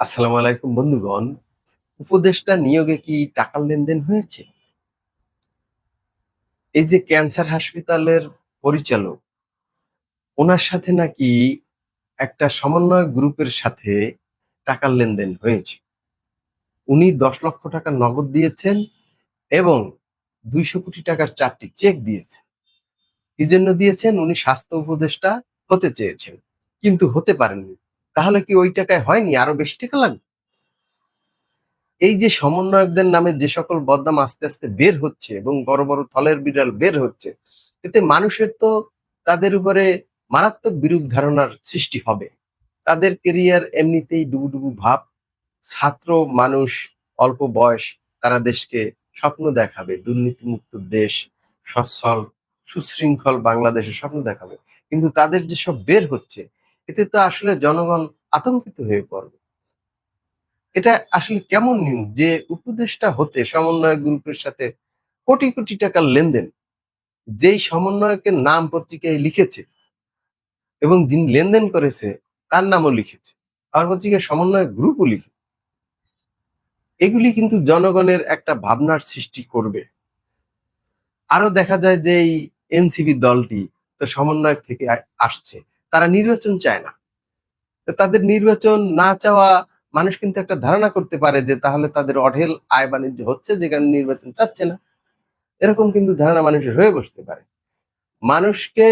আসসালামু আলাইকুম বন্ধুগণ। উপদেষ্টা নিয়োগে কি টাকার লেনদেন হয়েছে? এই যে ক্যান্সার হাসপাতালের পরিচালক, উনার সাথে নাকি একটা সমন্বয় গ্রুপের সাথে টাকার লেনদেন হয়েছে। উনি ১০ লক্ষ টাকা নগদ দিয়েছেন এবং ২০০ কোটি টাকার ৪ টি চেক দিয়েছেন। কি জন্য দিয়েছেন? উনি স্বাস্থ্য উপদেষ্টা হতে চেয়েছেন। কিন্তু হতে পারেননি। তাহলে কি ওই টাকায় হয়নি? আরো বেশি টাকা লাগবে? এই যে সমন্বয়কদের নামে যে সকল বদনাম আস্তে, আস্তে বের হচ্ছে এবং বড়, বড় থলের বিড়াল বের হচ্ছে, এতে মানুষের তো তাদের উপরে মারাত্মক বিরূপ ধারণার সৃষ্টি হবে। তাদের কেরিয়ার এমনিতেই ডুবুডুবু ভাব। ছাত্র মানুষ, অল্প বয়স, তারা দেশকে স্বপ্ন দেখাবে। দুর্নীতিমুক্ত দেশ, সচ্ছল, সুশৃঙ্খল বাংলাদেশের স্বপ্ন দেখাবে। কিন্তু তাদের যেসব বের হচ্ছে, এতে তো আসলে জনগণ আতঙ্কিত হয়ে পড়বে। এটা আসলে কেমন নিউজ যে উপদেষ্টা হতে সমন্বয় গ্রুপের সাথে কোটি কোটি টাকার লেনদেন, যেই সমন্বয়কের নাম পত্রিকায় লিখেছে এবং যিনি লেনদেন করেছে তার নামও লিখেছে, আর পত্রিকায় সমন্বয় গ্রুপও লিখে। এগুলি কিন্তু জনগণের একটা ভাবনার সৃষ্টি করবে। আরো দেখা যায় যে এই এনসিপি দলটি তো সমন্বয়ক থেকে আসছে, তারা নির্বাচন চায় না। তো তাদের নির্বাচন না চাওয়া, মানুষ কিন্তু একটা ধারণা করতে পারে যে তাহলে তাদের অঢেল আয় বাণিজ্য হচ্ছে যে কারণে নির্বাচন চাচ্ছে না। এরকম কিন্তু ধারণা মানুষের হয়ে বসতে পারে। মানুষকে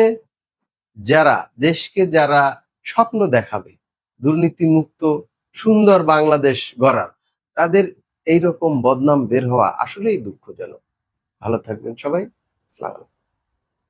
দেশকে যারা স্বপ্ন দেখাবে, দুর্নীতিমুক্ত সুন্দর বাংলাদেশ গড়ার, তাদের এইরকম বদনাম বের হওয়া আসলেই দুঃখজনক। ভালো থাকবেন সবাই। আসসালামু আলাইকুম।